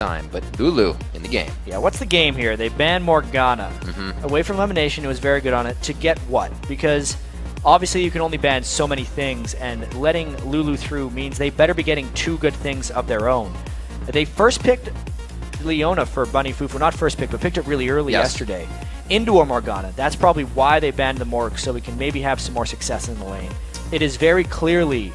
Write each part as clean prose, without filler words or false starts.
time, but Lulu in the game. Yeah, what's the game here? They banned Morgana. Away from Elimination, it was very good on it. To get what? Because obviously you can only ban so many things, and letting Lulu through means they better be getting 2 good things of their own. They first picked Leona for Bunny Fufu. Not first pick, but picked it really early yesterday. Into a Morgana. That's probably why they banned the Morg, so we can maybe have some more success in the lane. It is very clearly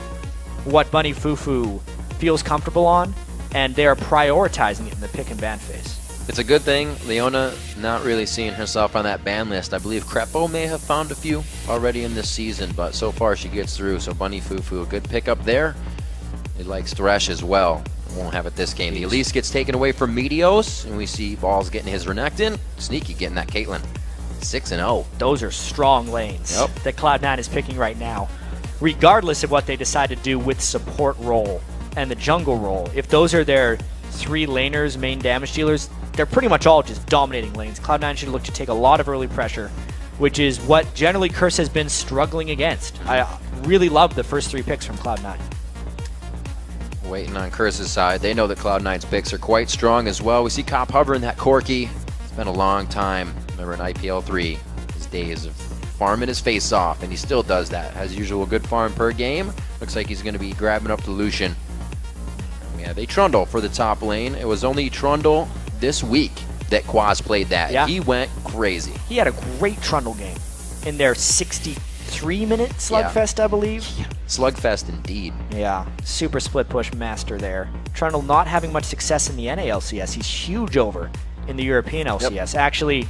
what Bunny Fufu feels comfortable on, and they are prioritizing it in the pick and ban phase. It's a good thing. Leona not really seeing herself on that ban list. I believe Crepo may have found a few already in this season, but so far she gets through. So Bunny Fufu, a good pickup there. He likes Thresh as well. Won't have it this game. The Elise gets taken away from Meteos, and we see Balls getting his Renekton. Sneaky getting that Caitlyn. 6-0. Those are strong lanes that Cloud9 is picking right now, regardless of what they decide to do with support role and the jungle role. If those are their 3 laners, main damage dealers, they're pretty much all just dominating lanes. Cloud9 should look to take a lot of early pressure, which is what generally Curse has been struggling against. I really love the first 3 picks from Cloud9. Waiting on Curse's side. They know that Cloud9's picks are quite strong as well. We see Cop hovering that Corki. It's been a long time. Remember in IPL 3, his days of farming his face off, and he still does that. As usual, good farm per game. Looks like he's going to be grabbing up the Lucian. Yeah, they Trundle for the top lane. It was only Trundle this week that Quaz played that. Yeah. He went crazy. He had a great Trundle game in their 63-minute Slugfest, I believe. Slugfest indeed. Yeah, super split push master there. Trundle not having much success in the NA LCS. He's huge over in the European LCS. Actually,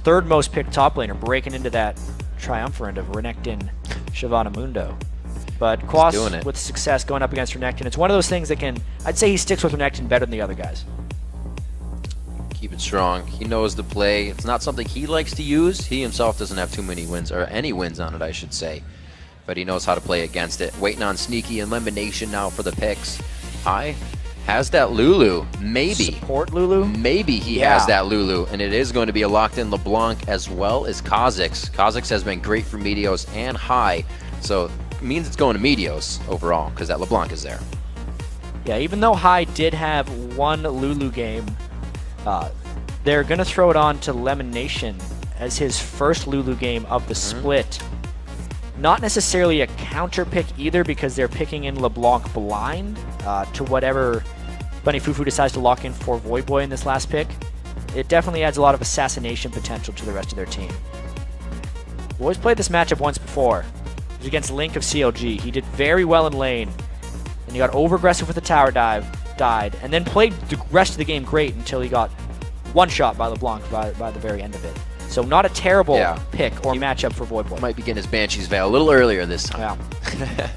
3rd most picked top laner, breaking into that triumvirate of Renekton, Shyvana Mundo. But Quas with success going up against Renekton. It's one of those things that can, I'd say he sticks with Renekton better than the other guys. Keep it strong. He knows the play. It's not something he likes to use. He himself doesn't have too many wins, or any wins on it, I should say. But he knows how to play against it. Waiting on Sneaky and Elimination now for the picks. High has that Lulu. Maybe. Support Lulu? Maybe he has that Lulu. And it is going to be a locked-in LeBlanc as well as Kha'Zix. Kha'Zix has been great for Meteos and High. So it means it's going to Meteos overall because that LeBlanc is there. Yeah, even though High did have 1 Lulu game, they're going to throw it on to Lemonation as his first Lulu game of the split. Not necessarily a counter pick either, because they're picking in LeBlanc blind to whatever Bunny Fufu decides to lock in for Voyboy in this last pick. It definitely adds a lot of assassination potential to the rest of their team. Boys played this matchup once before. It was against Link of CLG. He did very well in lane, and he got over-aggressive with the tower dive, died, and then played the rest of the game great until he got one-shot by LeBlanc by the very end of it. So not a terrible pick or matchup for Voyboy. Might be getting his Banshee's Veil a little earlier this time. Yeah.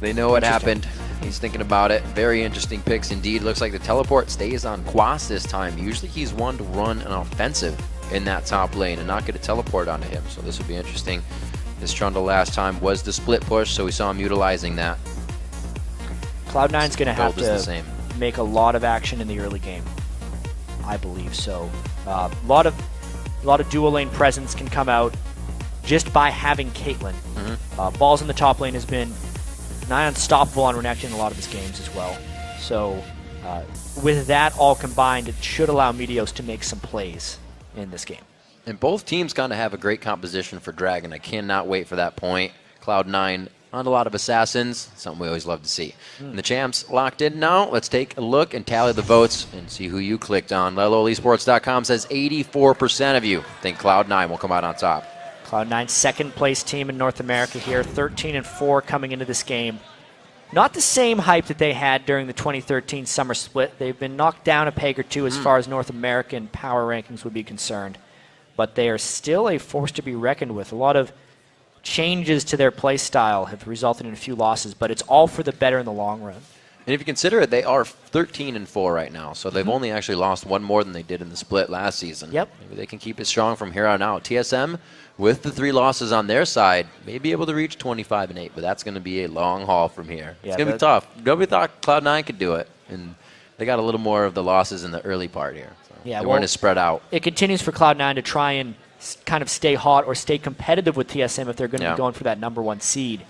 They know what happened. He's thinking about it. Very interesting picks indeed. Looks like the teleport stays on Quas this time. Usually he's one to run an offensive in that top lane and not get a teleport onto him. So this would be interesting. His Trundle last time was the split push, so we saw him utilizing that. Cloud9's going to have to make a lot of action in the early game, I believe. So a lot of dual lane presence can come out just by having Caitlyn. Balls in the top lane has been nigh unstoppable on Renekton in a lot of his games as well. So with that all combined, it should allow Meteos to make some plays in this game. And both teams kind of have a great composition for Dragon. I cannot wait for that point. Cloud9 on a lot of assassins, something we always love to see. And the champs locked in now. Let's take a look and tally the votes and see who you clicked on. LeloEsports.com says 84% of you think Cloud9 will come out on top. Cloud9's 2nd place team in North America here, 13-4 coming into this game. Not the same hype that they had during the 2013 summer split. They've been knocked down a peg or two as far as North American power rankings would be concerned. But they are still a force to be reckoned with. A lot of changes to their play style have resulted in a few losses, but it's all for the better in the long run. And if you consider it, they are 13-4 right now, so they've only actually lost 1 more than they did in the split last season. Maybe they can keep it strong from here on out. TSM, with the 3 losses on their side, may be able to reach 25-8, but that's going to be a long haul from here. It's going to be tough. Nobody thought Cloud9 could do it, and they got a little more of the losses in the early part here. So they weren't as spread out. It continues for Cloud9 to try and kind of stay hot or stay competitive with TSM if they're going to be going for that #1 seed.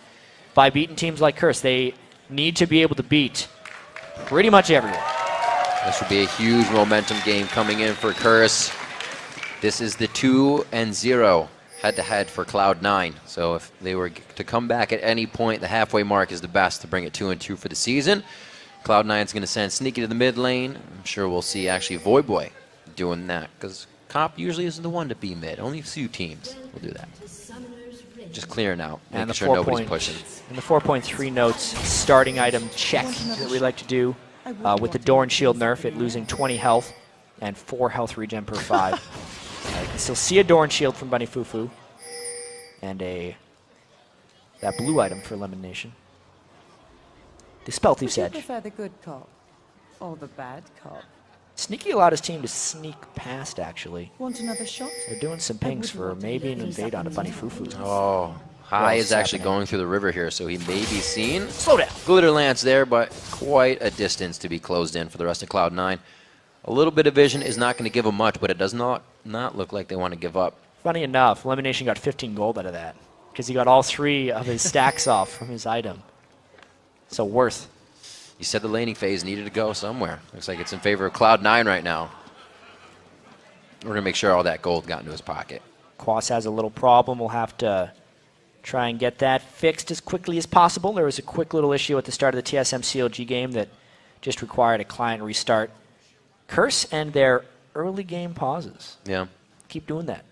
By beating teams like Curse, they need to be able to beat pretty much everyone. This would be a huge momentum game coming in for Curse. This is the 2-0 head-to-head for Cloud9. So if they were to come back at any point, the halfway mark is the best to bring it 2-2 for the season. Cloud9 is going to send Sneaky to the mid lane. I'm sure we'll see actually Voidboy doing that, because Cop usually isn't the one to be mid. Only a few teams will do that. Just clearing out, making sure nobody's pushing. And the 4.3 notes starting item check that we like to do with the Door and Shield nerf, it losing 20 health and 4 health regen per 5. You can still see a Door and Shield from Bunny Fufu and that blue item for Elimination. Dispel Thief's Edge. Do you prefer the good cop or the bad cop? Sneaky allowed his team to sneak past, actually. Want another shot? They're doing some pings for maybe an invade onto Bunny Fufu. Oh, High is actually going through the river here, so he may be seen. Slow down. Glitter Lance there, but quite a distance to be closed in for the rest of Cloud9. A little bit of vision is not going to give him much, but it does not look like they want to give up. Funny enough, Elimination got 15 gold out of that because he got all 3 of his stacks off from his item. So worth. You said the laning phase needed to go somewhere. Looks like it's in favor of Cloud9 right now. We're going to make sure all that gold got into his pocket. Quas has a little problem. We'll have to try and get that fixed as quickly as possible. There was a quick little issue at the start of the TSM CLG game that just required a client restart. Curse and their early game pauses. Yeah. Keep doing that.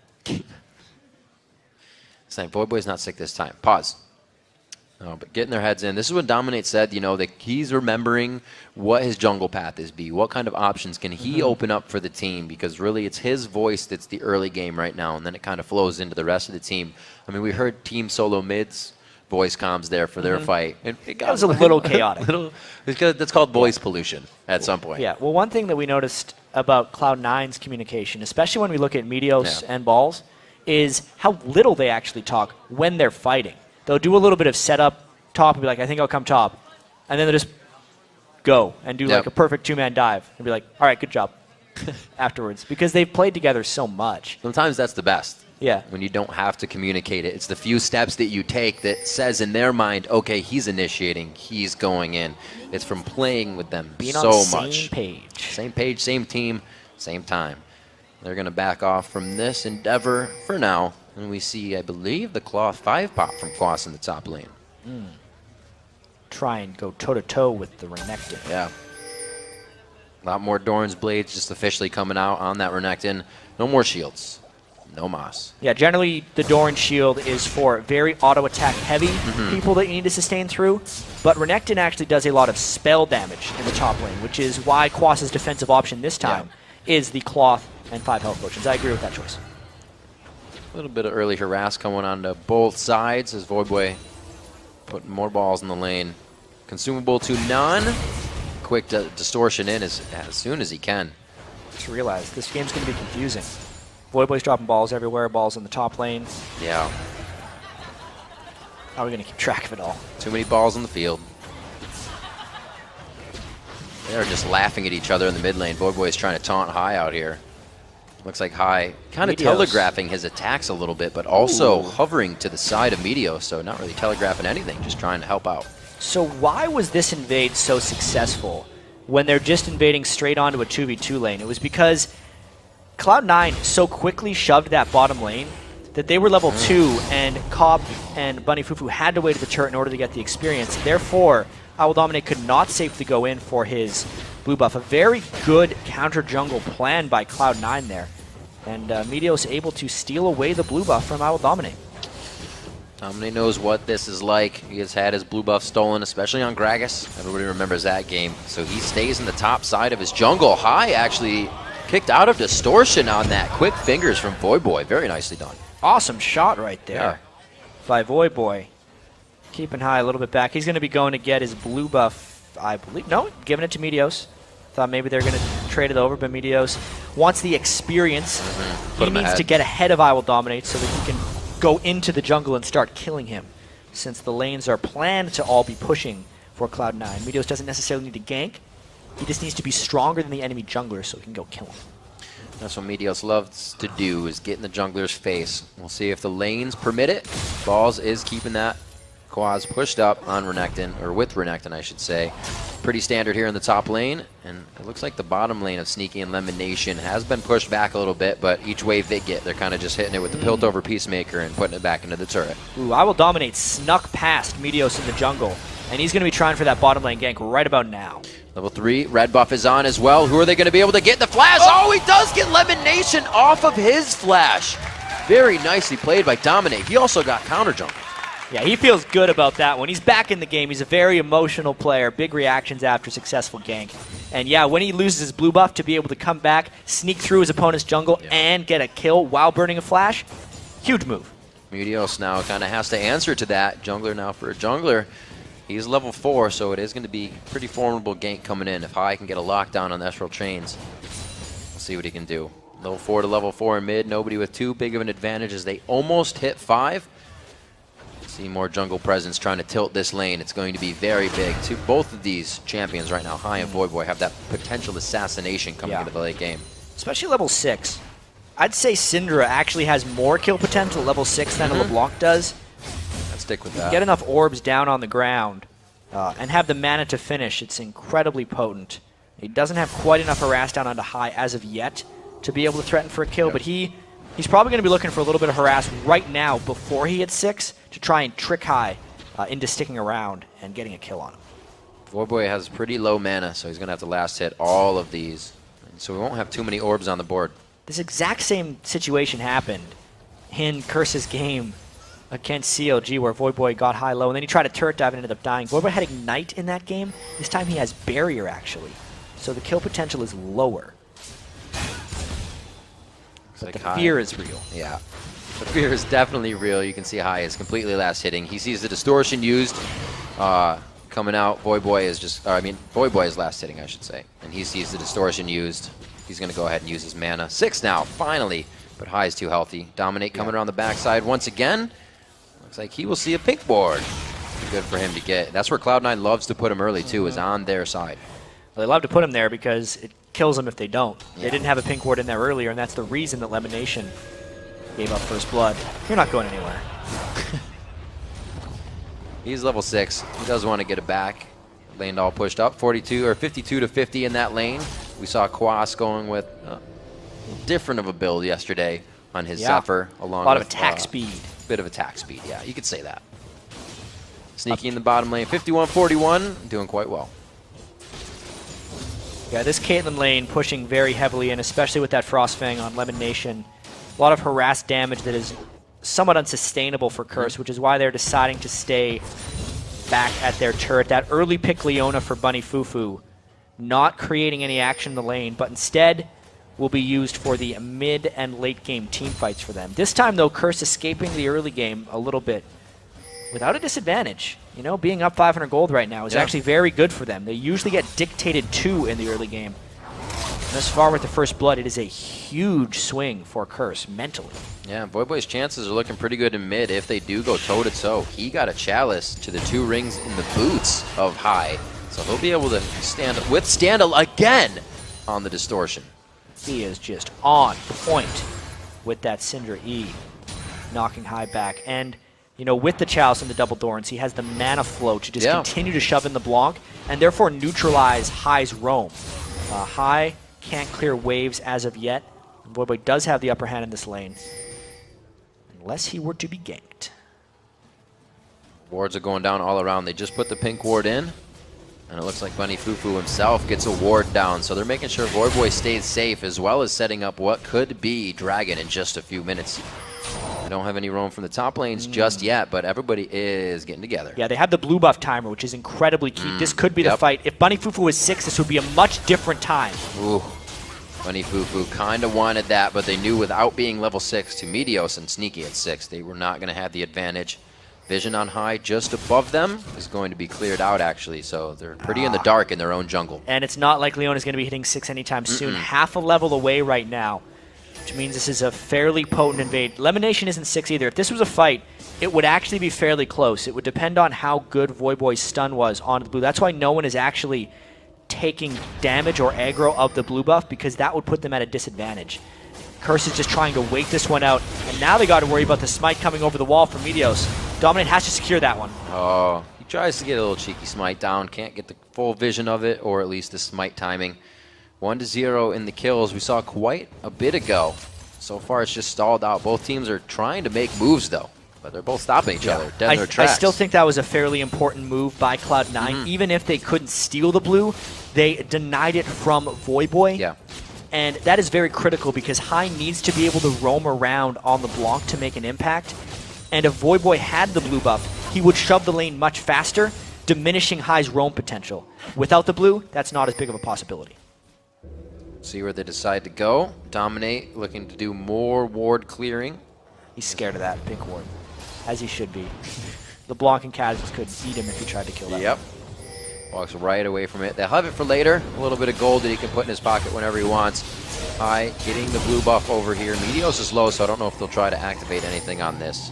Saying Voidboy's not sick this time. Pause. No, but getting their heads in. This is what Dominate said, you know, that he's remembering what his jungle path is be. What kind of options can he open up for the team? Because really it's his voice that's the early game right now, and then it kind of flows into the rest of the team. I mean, we heard Team Solo Mid's voice comms there for their fight. And it was a little chaotic. That's called voice pollution at some point. Yeah, well, one thing that we noticed about Cloud9's communication, especially when we look at Meteos and Balls, is how little they actually talk when they're fighting. They'll do a little bit of setup top and be like, I think I'll come top. And then they'll just go and do like a perfect 2-man dive and be like, all right, good job afterwards. Because they've played together so much. Sometimes that's the best. Yeah. When you don't have to communicate it. It's the few steps that you take that says in their mind, okay, he's initiating, he's going in. It's from playing with them Being so on the much. same page. Same page, same team, same time. They're going to back off from this endeavor for now. And we see, I believe, the Cloth 5 pop from Quas in the top lane. Try and go toe-to-toe with the Renekton. Yeah. A lot more Doran's Blades just officially coming out on that Renekton. No more shields. No Moss. Yeah, generally the Doran shield is for very auto-attack heavy people that you need to sustain through. But Renekton actually does a lot of spell damage in the top lane, which is why Quas's defensive option this time is the Cloth and 5 health potions. I agree with that choice. A little bit of early harass coming on to both sides as Voidboy putting more balls in the lane. Consumable to none. Quick distortion in as soon as he can. Just realize this game's going to be confusing. Voidboy's dropping balls everywhere, balls in the top lane. Yeah. How are we going to keep track of it all? Too many balls on the field. They're just laughing at each other in the mid lane. Voidboy's trying to taunt High out here. Looks like High kind of telegraphing his attacks a little bit, but also hovering to the side of Meteos, so not really telegraphing anything, just trying to help out. So why was this invade so successful when they're just invading straight onto a 2v2 lane? It was because Cloud9 so quickly shoved that bottom lane that they were level 2, and Cobb and Bunny Fufu had to wait at the turret in order to get the experience. Therefore, Dominate could not safely go in for his blue buff. A very good counter-jungle plan by Cloud9 there. And Meteos able to steal away the blue buff from Dominate. Dominate knows what this is like. He has had his blue buff stolen, especially on Gragas. Everybody remembers that game. So he stays in the top side of his jungle. High actually kicked out of distortion on that. Quick fingers from Voidboy. Very nicely done. Awesome shot right there by Voidboy. Keeping High a little bit back. He's going to be going to get his blue buff, I believe. No, giving it to Meteos. Thought maybe they're going to trade it over, but Meteos wants the experience. He needs to get ahead of Dominate so that he can go into the jungle and start killing him, since the lanes are planned to all be pushing for Cloud9. Meteos doesn't necessarily need to gank. He just needs to be stronger than the enemy jungler so he can go kill him. That's what Meteos loves to do, is get in the jungler's face. We'll see if the lanes permit it. Balls is keeping that Quas pushed up on Renekton, or with Renekton, I should say. pretty standard here in the top lane, and it looks like the bottom lane of Sneaky and Lemon Nation has been pushed back a little bit, but each wave they get, they're kind of just hitting it with the Piltover Peacemaker and putting it back into the turret. Ooh, I Will Dominate snuck past Meteos in the jungle, and he's going to be trying for that bottom lane gank right about now. Level 3, red buff is on as well. Who are they going to be able to get the flash? Oh, he does get Lemon Nation off of his flash. Very nicely played by Dominate. He also got counter jump. Yeah, he feels good about that one. He's back in the game. He's a very emotional player. Big reactions after successful gank. And yeah, when he loses his blue buff, to be able to come back, sneak through his opponent's jungle, and get a kill while burning a flash, huge move. Meteos now kind of has to answer to that. Jungler now for a jungler. He's level 4, so it is going to be pretty formidable gank coming in. If High can get a lockdown on the Esral Chains, we'll see what he can do. Level 4 to level 4 in mid. Nobody with too big of an advantage as they almost hit 5. See more jungle presence trying to tilt this lane. It's going to be very big. Both of these champions right now, High and Voyboy, have that potential assassination coming into the late game. Especially level 6. I'd say Syndra actually has more kill potential at level 6 than a LeBlanc does. Let's stick with that. Get enough orbs down on the ground and have the mana to finish. It's incredibly potent. He doesn't have quite enough harass down onto High as of yet to be able to threaten for a kill, but he's probably going to be looking for a little bit of harass right now before he hits 6 to try and trick High into sticking around and getting a kill on him. Voyboy has pretty low mana, so he's going to have to last hit all of these. So we won't have too many orbs on the board. This exact same situation happened in Curse's game against CLG, where Voyboy got high low, and then he tried a turret dive and ended up dying. Voyboy had Ignite in that game. This time he has Barrier, actually. So the kill potential is lower. But the fear is real. Yeah. The fear is definitely real. You can see High is completely last hitting. He sees the distortion used coming out. Voyboy is just, Voyboy is last hitting, I should say. And he sees the distortion used. He's going to go ahead and use his mana. 6 now, finally. But High is too healthy. Dominate coming around the backside once again. Looks like he will see a pink board. Good for him to get. That's where Cloud9 loves to put him early, too, is on their side. Well, they love to put him there because it kills them if they don't. They didn't have a pink ward in there earlier, and that's the reason that Lemon Nation gave up first blood. You're not going anywhere. He's level 6. He does want to get it back. Lane all pushed up. 42 or 52 to 50 in that lane. We saw Quas going with different of a build yesterday on his Zephyr, along a lot with of attack speed. Bit of attack speed, yeah, you could say that. Sneaky in the bottom lane, 51-41, doing quite well. Yeah, this Caitlyn lane pushing very heavily in, especially with that Frostfang on Lemon Nation. A lot of harass damage that is somewhat unsustainable for Curse, which is why they're deciding to stay back at their turret. That early pick Leona for Bunny Fufu, not creating any action in the lane, but instead will be used for the mid and late game team fights for them. This time, though, Curse escaping the early game a little bit without a disadvantage. You know, being up 500 gold right now is actually very good for them. They usually get dictated to in the early game. And thus far with the first blood, it is a huge swing for Curse mentally. Yeah, Voyboy's chances are looking pretty good in mid if they do go toe-to-toe. He got a chalice to the 2 rings in the boots of High, so he'll be able to withstand again on the distortion. He is just on point with that Syndra E, knocking High back. And, you know, with the Chalice and the Double Thorns, he has the mana flow to just continue to shove in the Blanc and therefore neutralize High's roam. High can't clear waves as of yet. Voyboy does have the upper hand in this lane, unless he were to be ganked. Wards are going down all around. They just put the pink ward in, and it looks like Bunny Fufu himself gets a ward down. So they're making sure Voyboy stays safe, as well as setting up what could be Dragon in just a few minutes. They don't have any roam from the top lanes just yet, but everybody is getting together. Yeah, they have the blue buff timer, which is incredibly key. This could be the fight. If Bunny Fufu was 6, this would be a much different time. Ooh. Bunny Fufu kind of wanted that, but they knew without being level 6 to Meteos and Sneaky at 6, they were not going to have the advantage. Vision on High just above them is going to be cleared out, actually, so they're pretty in the dark in their own jungle. And it's not like Leona's going to be hitting 6 anytime soon. Half a level away right now, which means this is a fairly potent invade. Lemon Nation isn't 6 either. If this was a fight, it would actually be fairly close. It would depend on how good Voyboy's stun was onto the blue. That's why no one is actually taking damage or aggro of the blue buff, because that would put them at a disadvantage. Curse is just trying to wait this one out, and now they got to worry about the smite coming over the wall from Meteos. Dominate has to secure that one. Oh, he tries to get a little cheeky smite down, can't get the full vision of it, or at least the smite timing. 1-0 in the kills we saw quite a bit ago. So far, it's just stalled out. Both teams are trying to make moves, though, but they're both stopping each other dead in their tracks. I still think that was a fairly important move by Cloud9. Even if they couldn't steal the blue, they denied it from Voyboy. Yeah. And that is very critical because High needs to be able to roam around on the block to make an impact. And if Voyboy had the blue buff, he would shove the lane much faster, diminishing High's roam potential. Without the blue, that's not as big of a possibility. See where they decide to go. Dominate, looking to do more ward clearing. He's scared of that pink ward, as he should be. The blocking casuals could eat him if he tried to kill that. Yep. Walks right away from it. They'll have it for later. A little bit of gold that he can put in his pocket whenever he wants. High getting the blue buff over here. Meteos is low, so I don't know if they'll try to activate anything on this.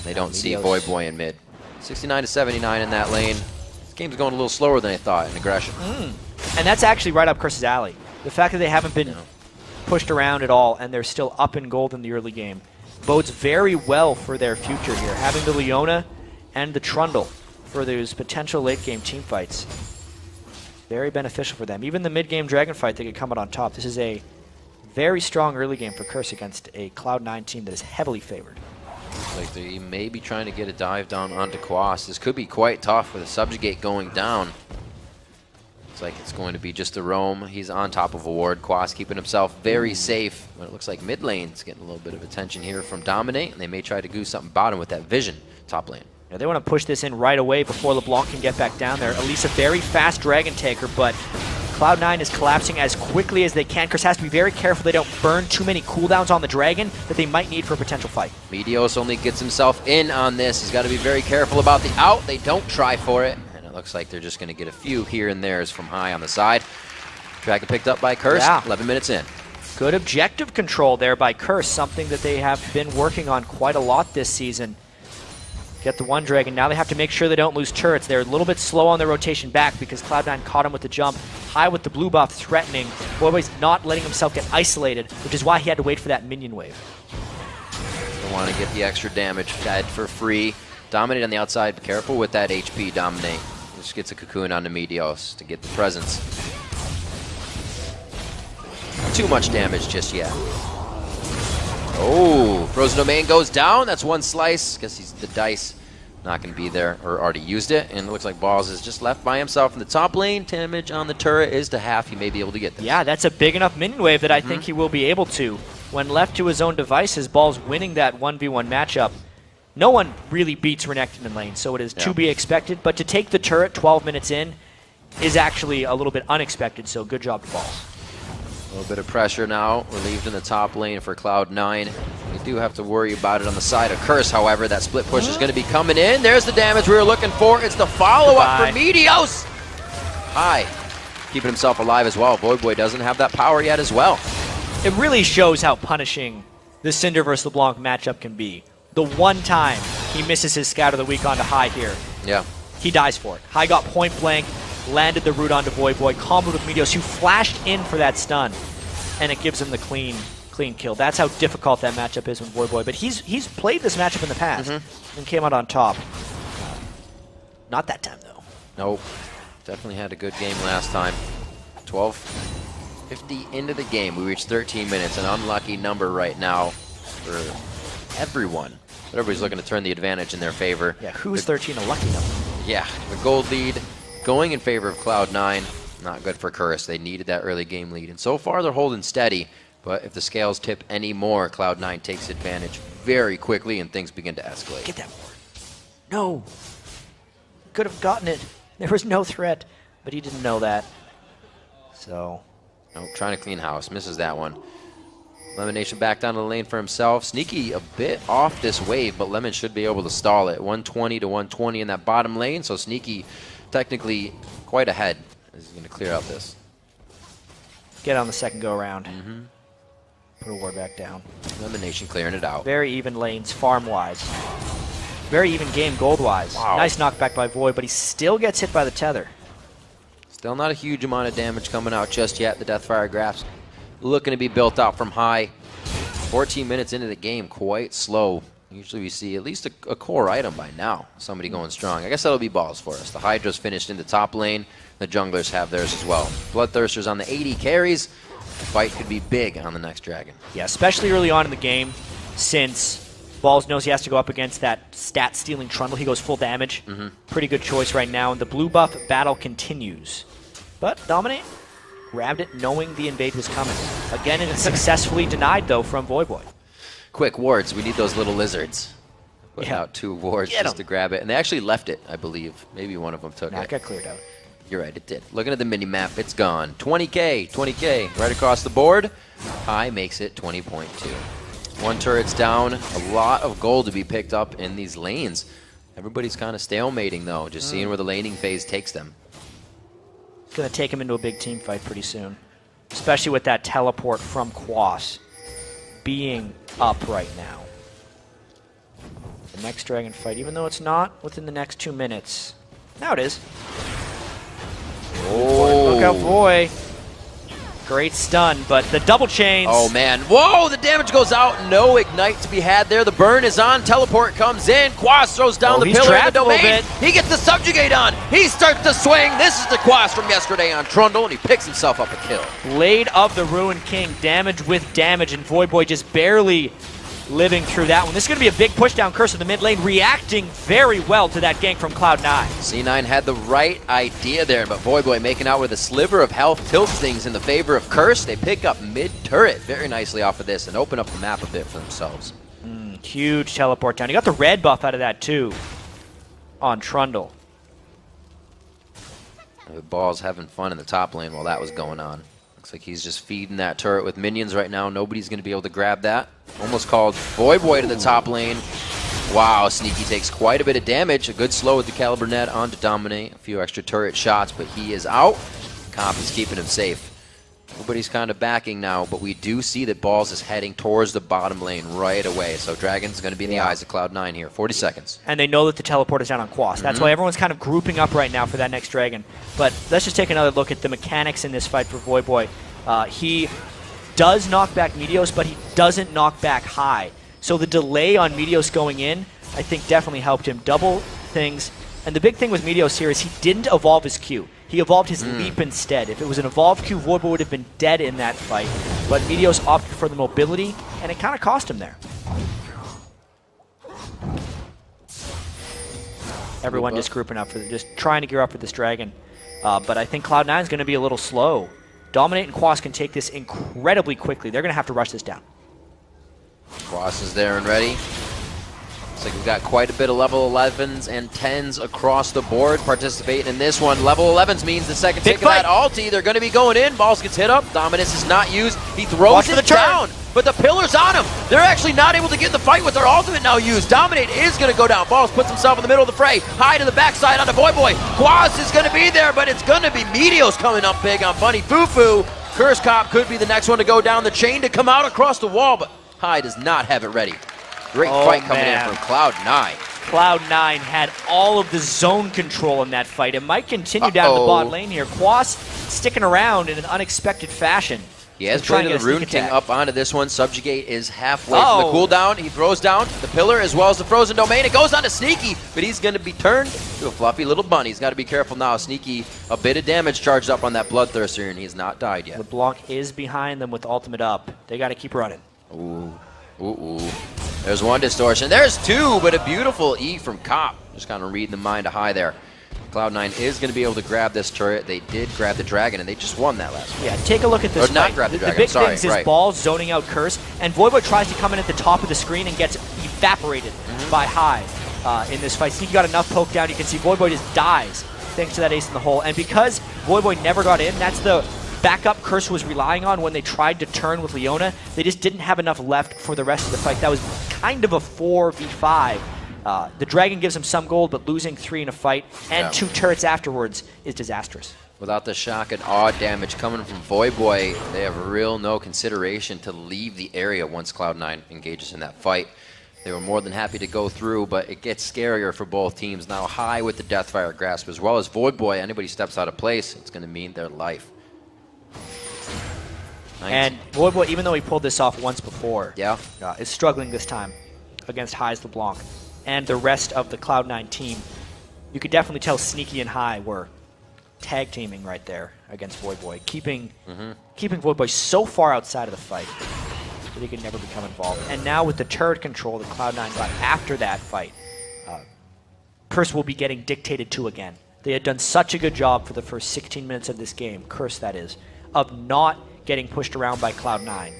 They don't see Voyboy in mid. 69 to 79 in that lane. This game's going a little slower than I thought in aggression. And that's actually right up Curse's alley. The fact that they haven't been pushed around at all and they're still up in gold in the early game bodes very well for their future here. Having the Leona and the Trundle for those potential late-game team fights. Very beneficial for them. Even the mid-game Dragon fight, they could come out on top. This is a very strong early game for Curse against a Cloud9 team that is heavily favored. Like they may be trying to get a dive down onto Quas. This could be quite tough with a Subjugate going down. Looks like it's going to be just a roam. He's on top of a ward. Quas keeping himself very safe. But it looks like mid lane's getting a little bit of attention here from Dominate, and they may try to do something bottom with that vision top lane. Yeah, they want to push this in right away before LeBlanc can get back down there. At least a very fast Dragon Taker, but Cloud9 is collapsing as quickly as they can. Curse has to be very careful they don't burn too many cooldowns on the Dragon that they might need for a potential fight. Meteos only gets himself in on this. He's got to be very careful about the out. They don't try for it. And it looks like they're just going to get a few here and there's from High on the side. Dragon picked up by Curse, 11 minutes in. Good objective control there by Curse, something that they have been working on quite a lot this season. Get the one Dragon. Now they have to make sure they don't lose turrets. They're a little bit slow on their rotation back because Cloud9 caught him with the jump. High with the blue buff threatening. Voyboy's not letting himself get isolated, which is why he had to wait for that minion wave. They want to get the extra damage fed for free. Dominate on the outside. Be careful with that HP Dominate. Just gets a cocoon onto Meteos to get the presence. Not too much damage just yet. Oh, Frozen Domain goes down. That's one slice. Guess he's the dice. Not going to be there, or already used it. And it looks like Balls is just left by himself in the top lane. Damage on the turret is to half. He may be able to get this. Yeah, that's a big enough minion wave that I think he will be able to. When left to his own devices, Balls winning that 1v1 matchup. No one really beats Renekton in lane, so it is to be expected. But to take the turret 12 minutes in is actually a little bit unexpected, so good job to Balls. A little bit of pressure now, relieved in the top lane for Cloud9. We do have to worry about it on the side of Curse, however. That split push is going to be coming in. There's the damage we were looking for. It's the follow-up for Meteos. High, keeping himself alive as well. Voyboy doesn't have that power yet as well. It really shows how punishing the Cinder versus LeBlanc matchup can be. The one time he misses his Scout of the Week onto High here, he dies for it. High got point blank, landed the root onto Voyboy, comboed with Meteos, who flashed in for that stun, and it gives him the clean kill. That's how difficult that matchup is with Voyboy. But he's played this matchup in the past and came out on top. Not that time, though. Nope. Definitely had a good game last time. 12:50 into the game. We reached 13 minutes, an unlucky number right now for everyone. But everybody's looking to turn the advantage in their favor. Yeah, who's 13 a lucky number? Yeah, the gold lead going in favor of Cloud9. Not good for Curse. They needed that early game lead. And so far, they're holding steady. But if the scales tip any more, Cloud9 takes advantage very quickly and things begin to escalate. Get that ward. No. Could have gotten it. There was no threat, but he didn't know that. So. Nope, trying to clean house. Misses that one. Lemonation back down to the lane for himself. Sneaky a bit off this wave, but Lemon should be able to stall it. 120 to 120 in that bottom lane, so Sneaky technically quite ahead. He's going to clear out this. Get on the second go-around. Put a ward back down. Lemonation clearing it out. Very even lanes, farm-wise. Very even game gold-wise. Wow. Nice knockback by Void, but he still gets hit by the tether. Still not a huge amount of damage coming out just yet. The Deathfire graphs looking to be built out from High. 14 minutes into the game, quite slow Usually we see at least a core item by now. Somebody going strong. I guess that'll be balls for us. The Hydra's finished in the top lane. The junglers have theirs as well. Bloodthirsters on the 80 carries. The fight could be big on the next dragon. Yeah, especially early on in the game, since Balls knows he has to go up against that stat-stealing Trundle. He goes full damage. Pretty good choice right now. And the blue buff battle continues. But Dominate grabbed it knowing the invade was coming. Again, it's successfully denied, though, from Voyboy. Quick wards. We need those little lizards. Put out 2 wards just to grab it. And they actually left it, I believe. Maybe one of them took it. It got cleared out. You're right, it did. Looking at the mini-map, it's gone. 20K, 20K, right across the board. High makes it 20.2. 1 turret's down. A lot of gold to be picked up in these lanes. Everybody's kind of stalemating, though, just seeing where the laning phase takes them. It's going to take him into a big team fight pretty soon. Especially with that teleport from Quas being up right now. The next dragon fight, even though it's not within the next 2 minutes. Now it is. Oh. Look out, boy. Great stun, but the double chains. Oh, man. Whoa, the damage goes out. No ignite to be had there. The burn is on. Teleport comes in. Quas throws down the pillar in the domain. He gets the subjugate on. He starts to swing. This is the Quas from yesterday on Trundle, and he picks himself up a kill. Blade of the Ruined King. Damage with damage, and Voyboy just barely living through that one. This is going to be a big push down Curse in the mid lane, reacting very well to that gank from Cloud9. C9 had the right idea there, but Voyboy making out with a sliver of health tilts things in the favor of Curse. They pick up mid-turret very nicely off of this and open up the map a bit for themselves. Huge teleport down. He got the red buff out of that too on Trundle. The Ball's having fun in the top lane while that was going on. Looks like he's just feeding that turret with minions right now. Nobody's going to be able to grab that. Almost called Voyboy to the top lane. Wow, Sneaky takes quite a bit of damage. A good slow with the Caliber Net on to Dominate. A few extra turret shots, but he is out. Comp is keeping him safe. Everybody's kind of backing now, but we do see that Balls is heading towards the bottom lane right away. So Dragon's going to be in the eyes of Cloud9 here. 40 seconds. And they know that the teleport is down on Quas. That's why everyone's kind of grouping up right now for that next Dragon. But let's just take another look at the mechanics in this fight for Voyboy. He does knock back Meteos, but he doesn't knock back high. So the delay on Meteos going in, I think, definitely helped him. Double things. And the big thing with Meteos here is he didn't evolve his Q. He evolved his leap instead. If it was an evolved Q, Voyboy would have been dead in that fight. But Meteos opted for the mobility, and it kind of cost him there. Everyone just grouping up, just trying to gear up for this Dragon. But I think Cloud9 is going to be a little slow. Dominate and Quas can take this incredibly quickly. They're going to have to rush this down. Quas is there and ready. Looks like we've got quite a bit of level 11s and 10s across the board participating in this one. Level 11s means the second tick of that ulti. They're going to be going in. Balls gets hit up. Dominus is not used. He throws it down, but the pillar's on him. They're actually not able to get in the fight with their ultimate now used. Dominate is going to go down. Balls puts himself in the middle of the fray. High to the backside onto Voyboy. Quas is going to be there, but it's going to be Meteos coming up big on Bunny Fufu. Curse Cop could be the next one to go down the chain to come out across the wall, but High does not have it ready. Great fight coming in from Cloud9. Cloud9 had all of the zone control in that fight. It might continue down the bot lane here. Quas sticking around in an unexpected fashion. He has bringing the Rune King up onto this one. Subjugate is halfway from the cooldown. He throws down the pillar as well as the frozen domain. It goes on to Sneaky, but he's going to be turned to a fluffy little bunny. He's got to be careful now. Sneaky, a bit of damage charged up on that Bloodthirster, and he's not died yet. LeBlanc is behind them with ultimate up. They got to keep running. Ooh. There's one distortion. There's two, but a beautiful E from Cop. Just kind of reading the mind of High there. Cloud9 is going to be able to grab this turret. They did grab the dragon, and they just won that last one. Yeah, take a look at this fight. Not grab the dragon. The big things is Balls zoning out Curse, and Voyboy tries to come in at the top of the screen and gets evaporated by High in this fight. Sneaky got enough poke down. You can see Voyboy just dies thanks to that ace in the hole. And because Voyboy never got in, that's the backup Curse was relying on when they tried to turn with Leona. They just didn't have enough left for the rest of the fight. That was kind of a 4v5. The Dragon gives him some gold, but losing 3 in a fight and 2 turrets afterwards is disastrous. Without the shock and awe damage coming from Voyboy, they have real no consideration to leave the area once Cloud9 engages in that fight. They were more than happy to go through, but it gets scarier for both teams. Now High with the Deathfire Grasp, as well as Voyboy. Anybody steps out of place, it's going to mean their life. 19. And Voyboy, even though he pulled this off once before, is struggling this time. against High's LeBlanc and the rest of the Cloud9 team. You could definitely tell Sneaky and High were tag teaming right there against Voyboy, keeping Voyboy so far outside of the fight that he could never become involved. And now with the turret control that Cloud9 got after that fight, Curse will be getting dictated to again. They had done such a good job for the first 16 minutes of this game, Curse that is, of not getting pushed around by Cloud9.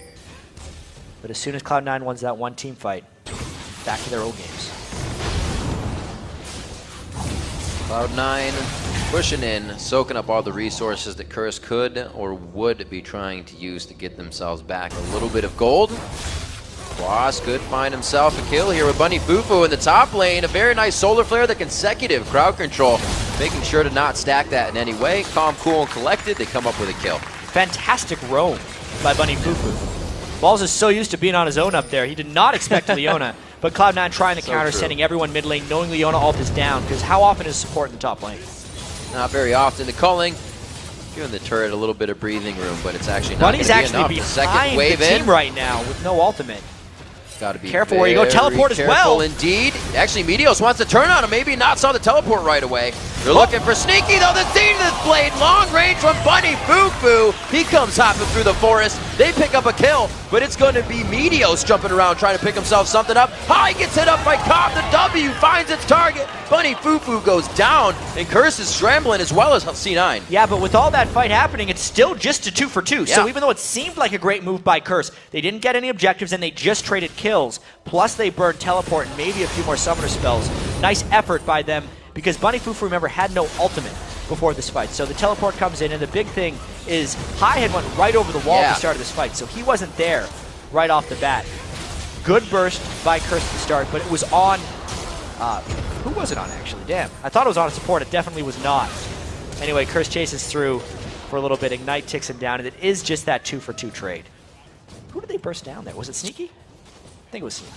But as soon as Cloud9 wins that one team fight, back to their old games. Cloud9 pushing in, soaking up all the resources that Curse could or would be trying to use to get themselves back a little bit of gold. Quas could find himself a kill here with Bunny Fufu in the top lane. A very nice solar flare, the consecutive crowd control, making sure to not stack that in any way. Calm, cool, and collected, they come up with a kill. Fantastic roam by Bunny Fufu. Balls is so used to being on his own up there. He did not expect Leona, but Cloud9 trying to counter, sending everyone mid lane, knowing Leona ult is down, because how often is support in the top lane? Not very often. The culling, giving the turret a little bit of breathing room, but it's actually not Bunny's going to be actually enough. behind Second wave the team in. right now with no ultimate. Got to be careful where you go. Teleport as well. Indeed. Actually, Meteos wants to turn on him. Maybe not saw the teleport right away. They're looking for Sneaky, though. The Zenith Blade, long range from Bunny Fufu. He comes hopping through the forest. They pick up a kill, but it's going to be Meteos jumping around trying to pick himself something up. High gets hit up by Cobb. The W finds its target. Bunny Fufu goes down, and Curse is scrambling as well as C9. Yeah, but with all that fight happening, it's still just a 2 for 2. Yeah. So even though it seemed like a great move by Curse, they didn't get any objectives and they just traded kills. Plus they burned teleport and maybe a few more summoner spells. Nice effort by them because Bunny Fufu, remember, had no ultimate before this fight. So the teleport comes in, and the big thing is High had went right over the wall at the start of this fight, so he wasn't there right off the bat. Good burst by Curse at the start, but it was on... who was it on, actually? Damn. I thought it was on a support. It definitely was not. Anyway, Curse chases through for a little bit. Ignite ticks him down, and it is just that 2 for 2 trade. Who did they burst down there? Was it Sneaky? I think it was Sneaky.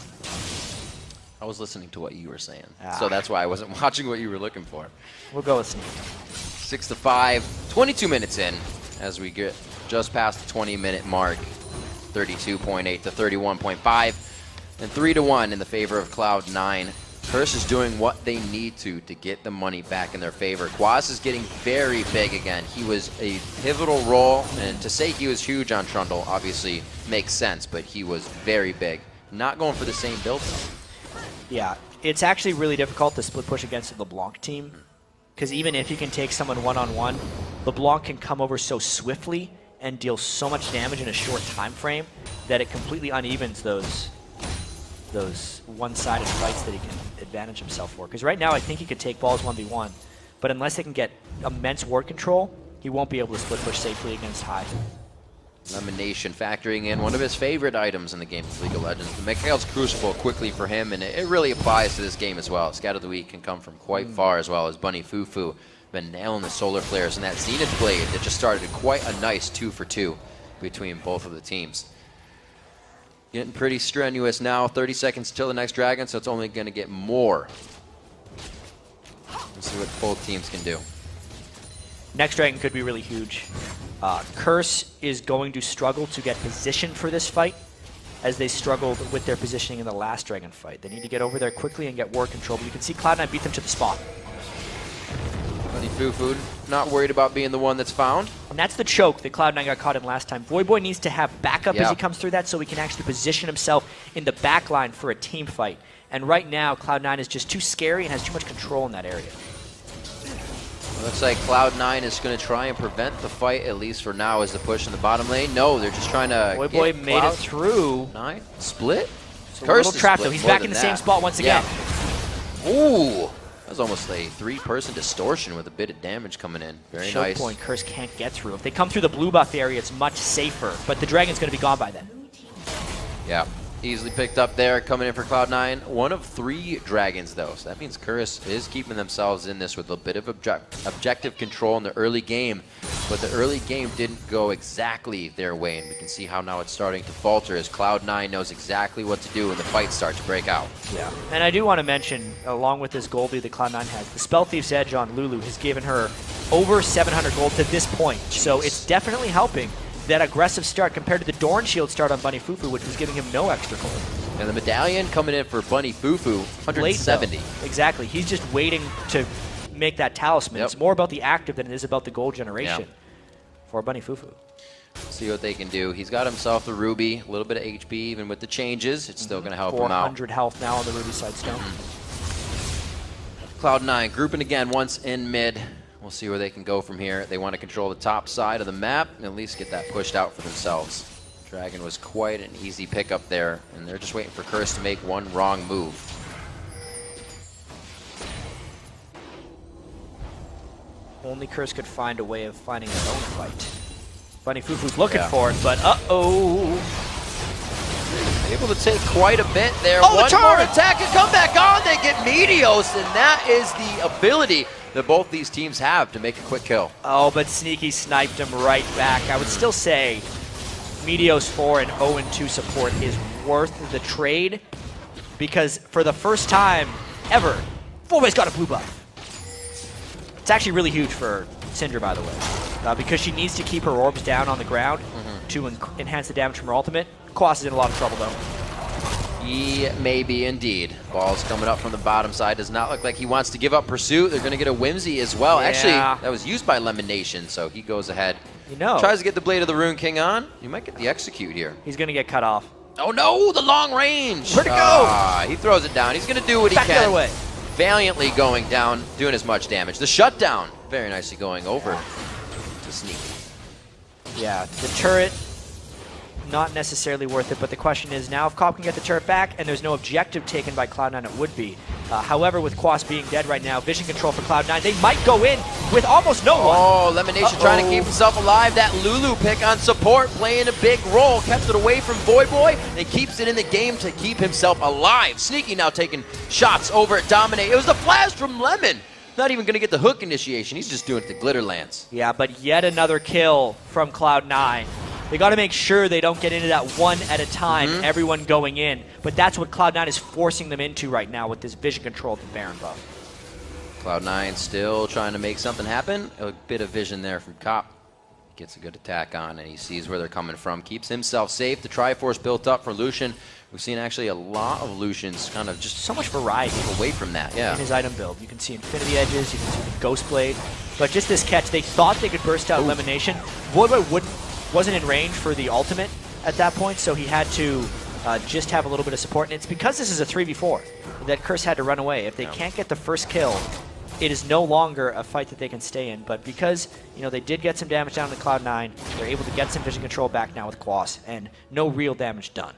I was listening to what you were saying, so that's why I wasn't watching what you were looking for. We'll go with Sneaky. 6-5, 22 minutes in as we get just past the 20-minute mark. 32.8 to 31.5, and 3-1 in the favor of Cloud9. Curse is doing what they need to get the money back in their favor. Quas is getting very big again. He was a pivotal role, and to say he was huge on Trundle obviously makes sense, but he was very big. Not going for the same build though. Yeah, it's actually really difficult to split push against the LeBlanc team, because even if you can take someone one-on-one, LeBlanc can come over so swiftly and deal so much damage in a short time frame that it completely unevens those one-sided fights that he can advantage himself for. Because right now I think he could take balls 1v1, but unless they can get immense ward control, he won't be able to split push safely against High. Lemonation factoring in one of his favorite items in the game of League of Legends. The Mikhail's Crucible quickly for him, and it really applies to this game as well. Scout of the Week can come from quite far, as well as Bunny Fufu. Been nailing the solar flares, and that Zenith Blade that just started quite a nice 2 for 2 between both of the teams. Getting pretty strenuous now. 30 seconds till the next dragon, so it's only going to get more. Let's see what both teams can do. Next dragon could be really huge. Curse is going to struggle to get position for this fight, as they struggled with their positioning in the last dragon fight. They need to get over there quickly and get ward control, but you can see Cloud9 beat them to the spot. Bunny Fufu not worried about being the one that's found. And that's the choke that Cloud9 got caught in last time. Voyboy needs to have backup as he comes through that, so he can actually position himself in the back line for a team fight. And right now, Cloud9 is just too scary and has too much control in that area. Looks like Cloud9 is going to try and prevent the fight, at least for now, as the push in the bottom lane. No, they're just trying to Voyboy made it through. Cloud9 split? It's a little trapped, though. He's back in the same spot once again. Ooh! That was almost a 3-person distortion with a bit of damage coming in. Very Choke nice. point Curse can't get through. If they come through the blue buff area, it's much safer. But the dragon's going to be gone by then. Yeah. Easily picked up there, coming in for Cloud9. 1 of 3 dragons, though. So that means Curse is keeping themselves in this with a bit of objective control in the early game. But the early game didn't go exactly their way, and we can see how now it's starting to falter as Cloud9 knows exactly what to do when the fights start to break out. Yeah. And I do want to mention, along with this gold lead that Cloud9 has, the Spell Thief's Edge on Lulu has given her over 700 gold to this point. Jeez. So it's definitely helping that aggressive start compared to the Dorn Shield start on Bunny Fufu, which was giving him no extra gold. And the medallion coming in for Bunny Fufu, 170. Exactly. He's just waiting to make that talisman. Yep. It's more about the active than it is about the gold generation for Bunny Fufu. See what they can do. He's got himself the Ruby, a little bit of HP, even with the changes. It's still going to help him out. 400 health now on the Ruby side stone. Cloud9 grouping again once in mid. We'll see where they can go from here. They want to control the top side of the map and at least get that pushed out for themselves. Dragon was quite an easy pickup there, and they're just waiting for Curse to make one wrong move. Only Curse could find a way of finding their own fight. Bunny Fufu's looking for it, but uh-oh. Able to take quite a bit there. Oh, one more attack and come back on. They get Meteos, and that is the ability that both these teams have to make a quick kill. Oh, but Sneaky sniped him right back. I would still say Meteos 4 and 0-2 support is worth the trade because for the first time ever, Voiboy's got a blue buff. It's actually really huge for Syndra, by the way, because she needs to keep her orbs down on the ground to enhance the damage from her ultimate. Quas is in a lot of trouble, though. He may be indeed. Ball's coming up from the bottom side. Does not look like he wants to give up pursuit. They're going to get a Whimsy as well. Yeah. Actually, that was used by Lemon Nation, so he goes ahead. You know. Tries to get the Blade of the Rune King on. You might get the execute here. He's going to get cut off. Oh no, the long range. Where'd it go? He throws it down. He's going to do what he Back can. the other way. Valiantly going down, doing as much damage. The shutdown, very nicely going over to Sneaky. Yeah, the turret, not necessarily worth it, but the question is now if Cop can get the turret back and there's no objective taken by Cloud9, it would be. However, with Quas being dead right now, vision control for Cloud9, they might go in with almost no one. Oh, Lemon Nation trying to keep himself alive. That Lulu pick on support playing a big role. Kept it away from Voiboy and keeps it in the game to keep himself alive. Sneaky now taking shots over at Dominate. It was the flash from Lemon. Not even going to get the hook initiation. He's just doing it to Glitter Lance. Yeah, but yet another kill from Cloud9. They got to make sure they don't get into that one at a time, everyone going in. But that's what Cloud9 is forcing them into right now with this vision control at the Baron buff. Cloud9 still trying to make something happen. A bit of vision there from Cop. Gets a good attack on, and he sees where they're coming from. Keeps himself safe. The Triforce built up for Lucian. We've seen actually a lot of Lucians kind of just so much variety away from that. In his item build. You can see Infinity Edges, you can see the Ghost Blade. But just this catch, they thought they could burst out Elimination. Voiboy wasn't in range for the ultimate at that point, so he had to just have a little bit of support. And it's because this is a 3v4 that Curse had to run away. If they can't get the first kill, it is no longer a fight that they can stay in. But because they did get some damage down to Cloud9, they're able to get some vision control back now with Quas, and no real damage done.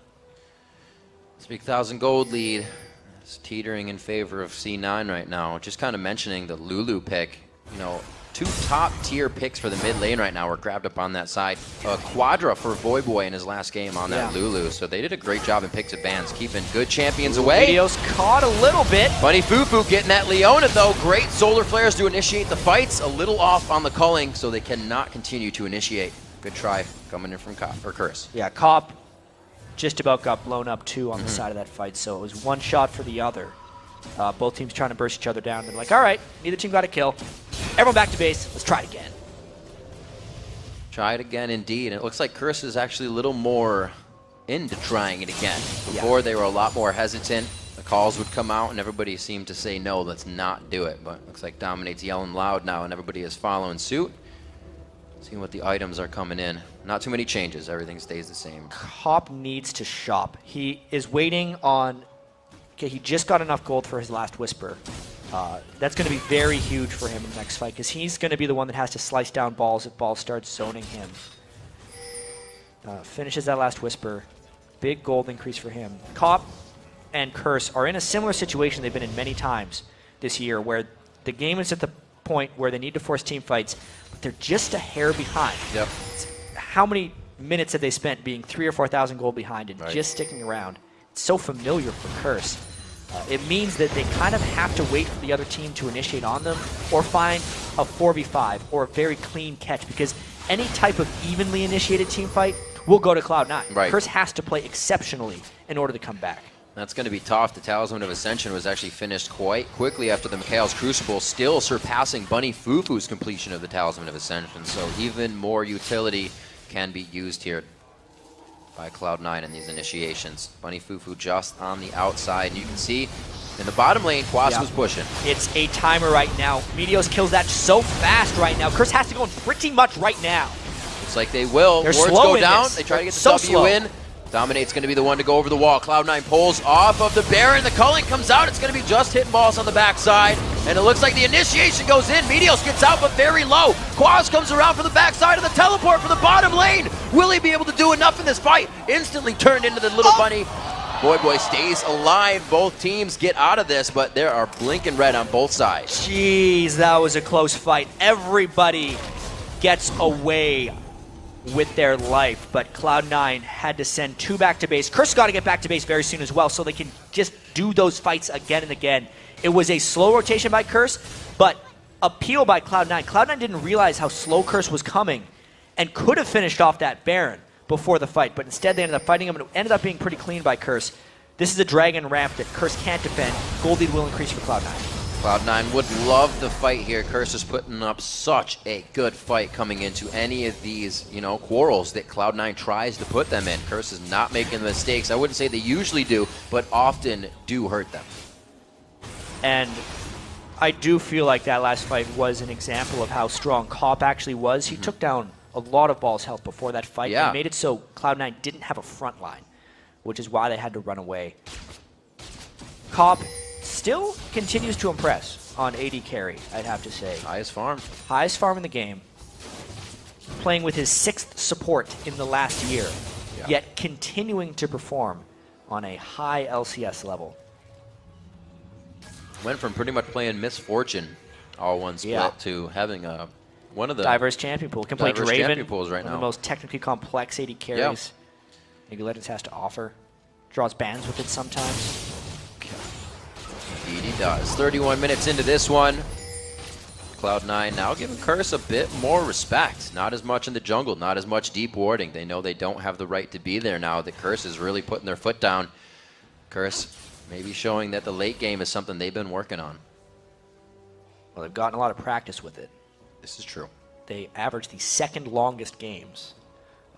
This big 1,000 gold lead is teetering in favor of C9 right now. Just kind of mentioning the Lulu pick. Two top-tier picks for the mid lane right now were grabbed up on that side. Quadra for Voiboy in his last game on that Lulu. So they did a great job in picks advance, keeping good champions away. Meteos caught a little bit. Bunny Fufu getting that Leona, though. Great solar flares to initiate the fights. A little off on the culling, so they cannot continue to initiate. Good try coming in from Cop, or Curse. Yeah, Cop just about got blown up, too, on the side of that fight. So it was one shot for the other. Both teams trying to burst each other down. They're like, all right, neither team got a kill. Everyone back to base. Let's try it again. Try it again, indeed. And it looks like Curse is actually a little more into trying it again. Before, they were a lot more hesitant. The calls would come out, and everybody seemed to say, no, let's not do it. But it looks like Dominate's yelling loud now, and everybody is following suit. Seeing what the items are coming in. Not too many changes. Everything stays the same. Cop needs to shop. He is waiting on... Okay, he just got enough gold for his last Whisper. That's going to be very huge for him in the next fight, because he's going to be the one that has to slice down balls if balls start zoning him. Finishes that last Whisper. Big gold increase for him. Cop and Curse are in a similar situation they've been in many times this year, where the game is at the point where they need to force team fights, but they're just a hair behind. Yep. How many minutes have they spent being 3,000 or 4,000 gold behind and just sticking around? It's so familiar for Curse. It means that they kind of have to wait for the other team to initiate on them or find a 4v5 or a very clean catch, because any type of evenly initiated team fight will go to Cloud9. Right. Curse has to play exceptionally in order to come back. That's going to be tough. The Talisman of Ascension was actually finished quite quickly after the Mikhail's Crucible, still surpassing Bunny Fufu's completion of the Talisman of Ascension. So even more utility can be used here. by Cloud9 in these initiations. Bunny Fufu just on the outside, and you can see in the bottom lane, Quas was pushing. It's a timer right now. Meteos kills that so fast right now. Curse has to go in pretty much right now. Looks like they will. They're Wards slow go in down. this. They try to get the So W slow. in. Dominate's going to be the one to go over the wall. Cloud9 pulls off of the Baron. The culling comes out. It's going to be just hitting balls on the backside. And it looks like the initiation goes in. Meteos gets out, but very low. Quas comes around for the backside of the teleport for the bottom lane. Will he be able to do enough in this fight? Instantly turned into the little bunny. Boy stays alive. Both teams get out of this, but there are blinking red on both sides. Jeez, that was a close fight. Everybody gets away with their life, but Cloud9 had to send 2 back to base. Curse got to get back to base very soon as well, so they can just do those fights again and again. It was a slow rotation by Curse, but appeal by Cloud9. Cloud9 didn't realize how slow Curse was coming and could have finished off that Baron before the fight, but instead they ended up fighting him, and it ended up being pretty clean by Curse. This is a dragon ramp that Curse can't defend. Gold lead will increase for Cloud9. Cloud9 would love the fight here. Curse is putting up such a good fight coming into any of these, quarrels that Cloud9 tries to put them in. Curse is not making the mistakes. I wouldn't say they usually do, but often do hurt them. And I do feel like that last fight was an example of how strong Cop actually was. He took down a lot of Ball's health before that fight and made it so Cloud9 didn't have a front line, which is why they had to run away. Cop still continues to impress on AD carry, I'd have to say. Highest farm. Highest farm in the game. Playing with his 6th support in the last year, yet continuing to perform on a high LCS level. Went from pretty much playing Misfortune all one split to having one of the diverse champion pool. Can play Draven, champion pools right one now. of the most technically complex AD carries maybe Legends has to offer. Draws bans with it sometimes. Indeed he does. 31 minutes into this one. Cloud9 now giving Curse a bit more respect. Not as much in the jungle, not as much deep warding. They know they don't have the right to be there now that Curse is really putting their foot down. Curse maybe showing that the late game is something they've been working on. Well, they've gotten a lot of practice with it. This is true. They average the 2nd longest games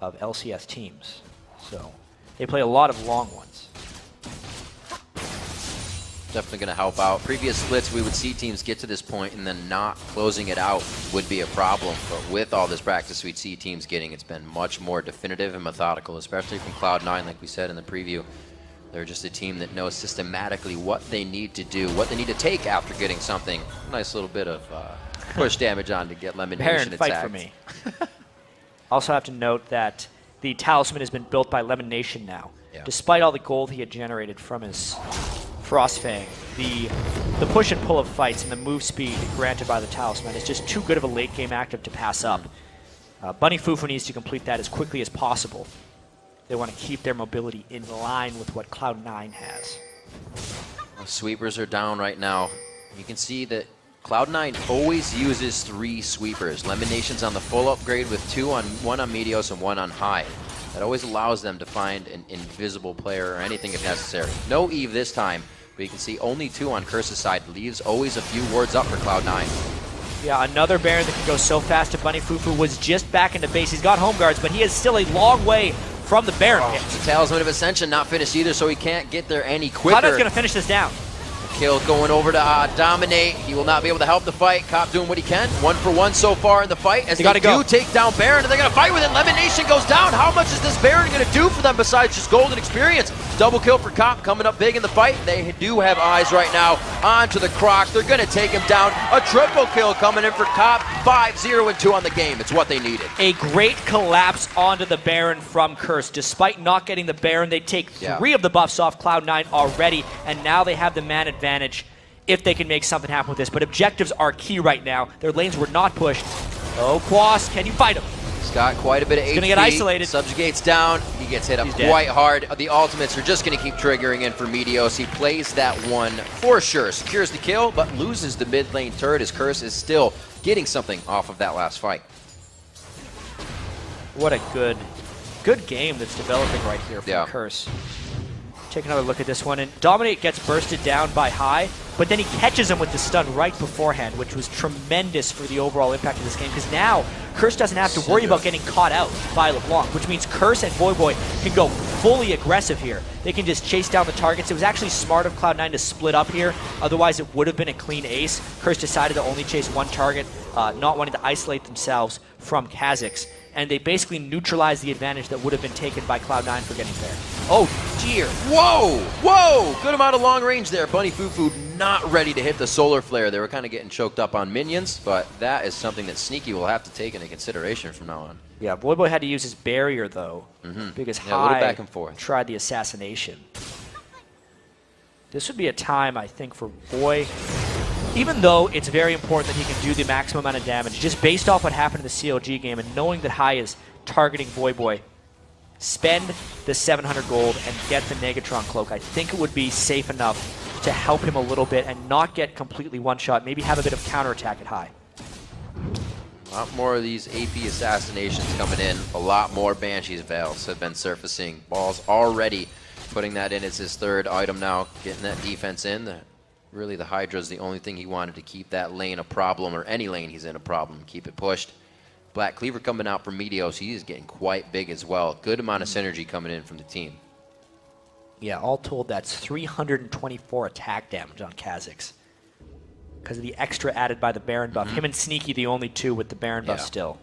of LCS teams. So they play a lot of long ones. Definitely going to help out. Previous splits, we would see teams get to this point and then not closing it out would be a problem. But with all this practice we'd see teams getting, it's been much more definitive and methodical, especially from Cloud9, like we said in the preview. They're just a team that knows systematically what they need to do, what they need to take after getting something. Nice little bit of push damage on to get Lemon Nation attacked. Fight for me. Also have to note that the talisman has been built by Lemon Nation now. Despite all the gold he had generated from his Frostfang, the push and pull of fights and the move speed granted by the talisman is just too good of a late game active to pass up. Bunny Fufu needs to complete that as quickly as possible. They want to keep their mobility in line with what Cloud9 has. The sweepers are down right now. You can see that Cloud9 always uses 3 sweepers. Lemon Nation's on the full upgrade with 1 on Meteos and 1 on High. That always allows them to find an invisible player or anything if necessary. No Eve this time, but you can see only 2 on Curse's side. Leaves always a few wards up for Cloud9. Yeah, another Baron that can go so fast. If Bunny Fufu was just back into base. He's got home guards, but he is still a long way from the Baron pit. The Talisman of Ascension not finished either, so he can't get there any quicker. Cloud9's going to finish this down. Kill going over to Dominate. He will not be able to help the fight. Cop doing what he can. 1 for 1 so far in the fight as they do take down Baron, and they're going to fight with it. Lemon Nation goes down. How much is this Baron going to do for them besides just golden experience? Double kill for Cop coming up big in the fight. They do have eyes right now onto the Crocs. They're going to take him down. A triple kill coming in for Cop. 5-0-2 on the game. It's what they needed. A great collapse onto the Baron from Curse. Despite not getting the Baron, they take 3 of the buffs off Cloud9 already, and now they have the man advantage if they can make something happen with this. But objectives are key right now. Their lanes were not pushed. Oh, Quas, can you fight him? He's got quite a bit of HP. He's going to get isolated. Subjugate's down. He gets hit up quite hard. The ultimates are just going to keep triggering in for Meteos. He plays that one for sure. Secures the kill, but loses the mid lane turret as Curse is still getting something off of that last fight. What a good game that's developing right here from Curse. Take another look at this one, and Dominate gets bursted down by High, but then he catches him with the stun right beforehand, which was tremendous for the overall impact of this game, because now Curse doesn't have to worry about getting caught out by LeBlanc, which means Curse and Voyboy can go fully aggressive here. They can just chase down the targets. It was actually smart of Cloud9 to split up here, otherwise it would have been a clean ace. Curse decided to only chase one target, not wanting to isolate themselves from Kha'Zix, and they basically neutralized the advantage that would have been taken by Cloud9 for getting there. Oh dear. Whoa! Whoa! Good amount of long range there. Bunny Fufu not ready to hit the solar flare. They were kind of getting choked up on minions, but that is something that Sneaky will have to take into consideration from now on. Yeah, Voyboy had to use his barrier though, because Yeah, a little High back and forth. tried the assassination. This would be a time, I think, for Boy, even though it's very important that he can do the maximum amount of damage, just based off what happened in the CLG game and knowing that High is targeting Voyboy, spend the 700 gold and get the Negatron Cloak. I think it would be safe enough to help him a little bit and not get completely one-shot, maybe have a bit of counterattack at High. A lot more of these AP assassinations coming in. A lot more Banshee's Veils have been surfacing. Ball's already putting that in as his third item now, getting that defense in. Really, the Hydra's the only thing he wanted to keep that lane a problem, or any lane he's in a problem, keep it pushed. Black Cleaver coming out from Meteos, he is getting quite big as well. Good amount of synergy coming in from the team. Yeah, all told, that's 324 attack damage on Kha'Zix because of the extra added by the Baron buff. Him and Sneaky the only two with the Baron buff still.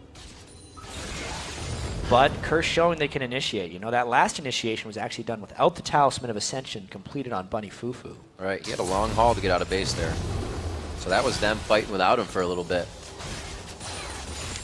But Curse showing they can initiate. You know, that last initiation was actually done without the Talisman of Ascension completed on Bunny Fufu. Right, he had a long haul to get out of base there. So that was them fighting without him for a little bit.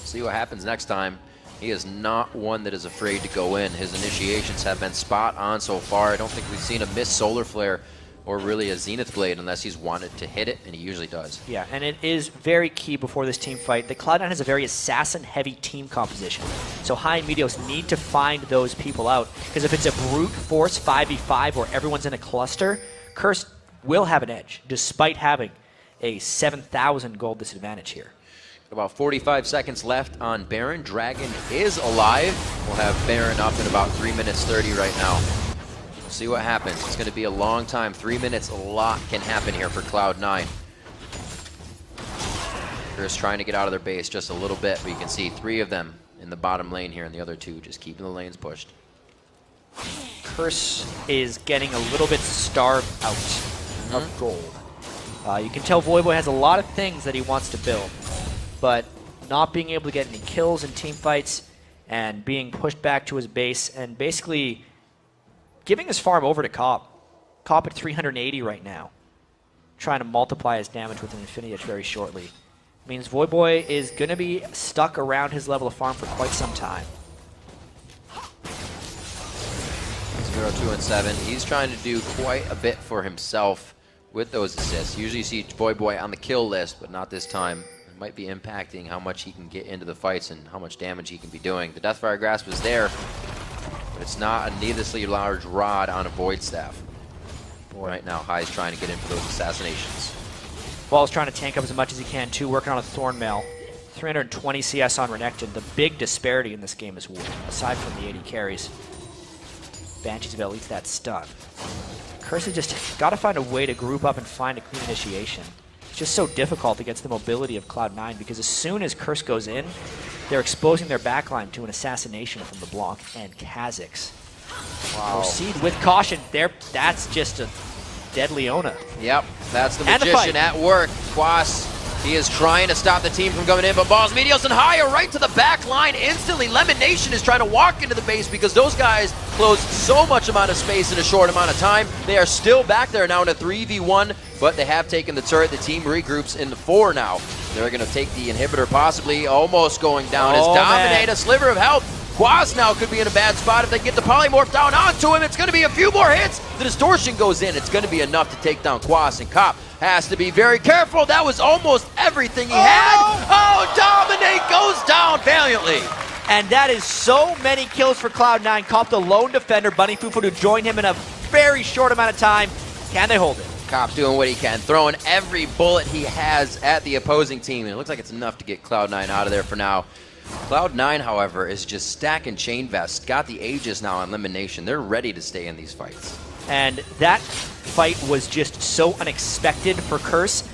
See what happens next time. He is not one that is afraid to go in. His initiations have been spot on so far. I don't think we've seen a missed Solar Flare or really a Zenith Blade unless he's wanted to hit it, and he usually does. Yeah, and it is very key before this team fight. The Cloud9 has a very assassin-heavy team composition. So High and Meteos need to find those people out, because if it's a brute force 5v5 where everyone's in a cluster, Curse will have an edge, despite having a 7,000 gold disadvantage here. About 45 seconds left on Baron. Dragon is alive. We'll have Baron up in about 3 minutes 30 right now. We'll see what happens. It's going to be a long time. 3 minutes, a lot can happen here for Cloud9. They're just trying to get out of their base just a little bit, but you can see 3 of them in the bottom lane here, and the other 2 just keeping the lanes pushed. Curse is getting a little bit starved out of gold. You can tell Voyboy has a lot of things that he wants to build, but not being able to get any kills in team fights and being pushed back to his base and basically giving his farm over to Cop. Cop at 380 right now, trying to multiply his damage with an Infinity Edge very shortly. Means Voyboy is going to be stuck around his level of farm for quite some time. 0, 2, and 7. He's trying to do quite a bit for himself with those assists. Usually you see Voyboy on the kill list, but not this time. It might be impacting how much he can get into the fights and how much damage he can be doing. The Deathfire Grasp is there, but it's not a needlessly large rod on a Void Staff. Right now, High's trying to get in for those assassinations. Ball's trying to tank up as much as he can too, working on a Thorn Mail. 320 CS on Renekton. The big disparity in this game is aside from the 80 carries. Banshee's Veil eats that stun. Curse has just got to find a way to group up and find a clean initiation. It's just so difficult against the mobility of Cloud9 because as soon as Curse goes in, they're exposing their backline to an assassination from LeBlanc and Kha'Zix. Wow. Proceed with caution. There, that's just a dead Leona. Yep, that's the And the magician fight. at work. Quas, he is trying to stop the team from coming in, but Balls, Meteos, and High are right to the back line instantly. Lemon Nation is trying to walk into the base because those guys closed so much amount of space in a short amount of time. They are still back there now in a 3v1, but they have taken the turret. The team regroups in 4 now. They're going to take the inhibitor, possibly almost going down as Dominate, a sliver of health. Quas now could be in a bad spot if they get the polymorph down onto him. It's going to be a few more hits. The distortion goes in. It's going to be enough to take down Quas, and Cop has to be very careful. That was almost everything he had. Oh, Dominate goes down valiantly. And that is so many kills for Cloud9. Cop the lone defender, Bunny Fufu, to join him in a very short amount of time. Can they hold it? Cop doing what he can, throwing every bullet he has at the opposing team. And it looks like it's enough to get Cloud9 out of there for now. Cloud9, however, is just stacking Chain Vest. Got the Aegis now on Elimination. They're ready to stay in these fights. And that fight was just so unexpected for Curse.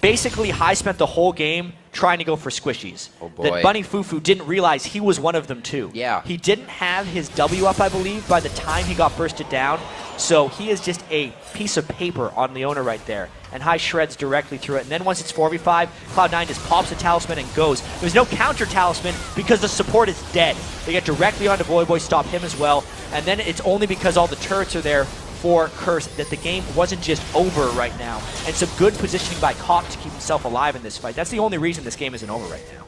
Basically, High spent the whole game trying to go for squishies. Oh boy. That Bunny Fufu didn't realize he was one of them too. Yeah. He didn't have his W up, I believe, by the time he got bursted down. So he is just a piece of paper on Leona right there. And High shreds directly through it. And then once it's 4v5, Cloud9 just pops a talisman and goes. There's no counter talisman because the support is dead. They get directly onto Voyboy, stop him as well. And then it's only because all the turrets are there for Curse that the game wasn't just over right now. And some good positioning by Cop to keep himself alive in this fight. That's the only reason this game isn't over right now.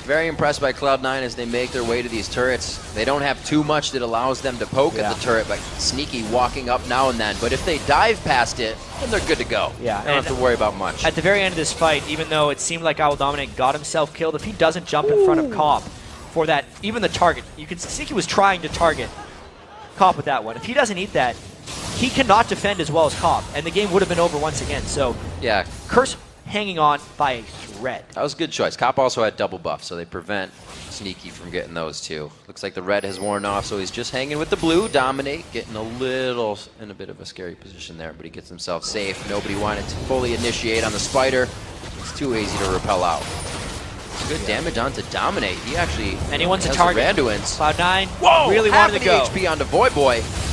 Very impressed by Cloud9 as they make their way to these turrets. They don't have too much that allows them to poke at the turret, but Sneaky walking up now and then. But if they dive past it, then they're good to go. Yeah, they don't have to worry about much. At the very end of this fight, even though it seemed like Owl Dominate got himself killed, if he doesn't jump in front of Cop for that, even the target, you can see he was trying to target Cop with that one. If he doesn't eat that, he cannot defend as well as Cop, and the game would have been over once again. So yeah, Curse hanging on by a thread. That was a good choice. Cop also had double buff, so they prevent Sneaky from getting those two. Looks like the red has worn off, so he's just hanging with the blue. Dominate, getting a little in a bit of a scary position there, but he gets himself safe. Nobody wanted to fully initiate on the Spider. It's too easy to repel out. Good damage onto Dominate. He actually anyone's a has target. Randuin's. Cloud9 Whoa, really wanted to go. HP onto Voyboy.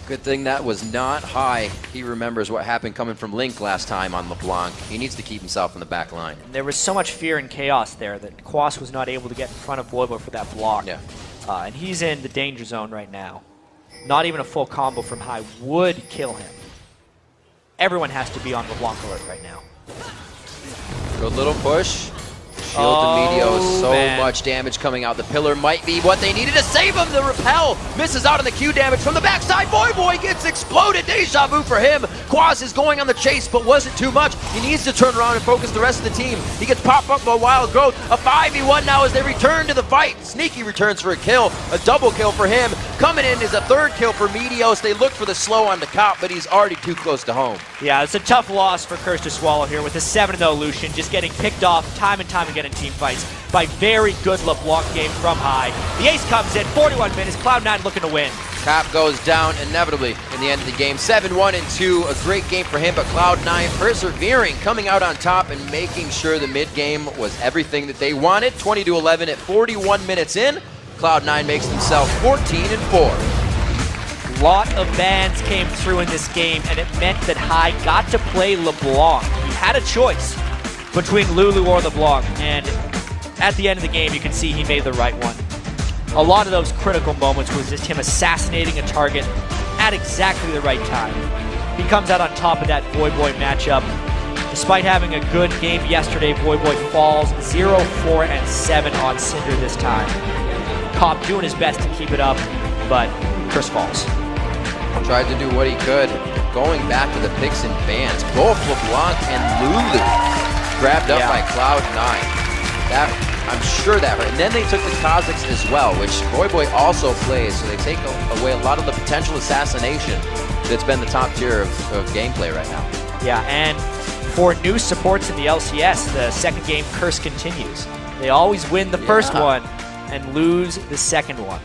Good thing that was not High. He remembers what happened coming from Link last time on LeBlanc. He needs to keep himself in the back line. There was so much fear and chaos there that Quas was not able to get in front of Voyboy for that block. Yeah. And he's in the danger zone right now. Not even a full combo from High would kill him. Everyone has to be on LeBlanc alert right now. Good little push. Shield to Meteos, so much damage coming out. The pillar might be what they needed to save him. The repel misses out on the Q damage from the backside. Voyboy gets exploded. Deja vu for him. Quas is going on the chase, but wasn't too much. He needs to turn around and focus the rest of the team. He gets popped up by Wild Growth. A 5v1 now as they return to the fight. Sneaky returns for a kill. A double kill for him. Coming in is a third kill for Meteos. They look for the slow on the Cop, but he's already too close to home. Yeah, it's a tough loss for Curse to swallow here with a 7-0 Lucian, just getting picked off time and time again in team fights by very good LeBlanc game from High. The ace comes in, 41 minutes, Cloud9 looking to win. Cop goes down inevitably in the end of the game. 7-1-2, a great game for him, but Cloud9 persevering, coming out on top and making sure the mid-game was everything that they wanted. 20-11 at 41 minutes in. Cloud9 makes themselves 14-4. Lot of bans came through in this game, and it meant that High got to play LeBlanc. He had a choice between Lulu or LeBlanc, and at the end of the game, you can see he made the right one. A lot of those critical moments was just him assassinating a target at exactly the right time. He comes out on top of that Voyboy matchup. Despite having a good game yesterday, Voyboy falls 0-4-7 on Cinder this time. Cop doing his best to keep it up, but Curse falls. Tried to do what he could. Going back to the picks and bans. Both LeBlanc and Lulu grabbed up by Cloud9. That, I'm sure that hurt. And then they took the Kazakhs as well, which Voyboy also plays, so they take away a lot of the potential assassination that's been the top tier of gameplay right now. Yeah, and for new supports in the LCS, the second game Curse continues. They always win the first one and lose the second one.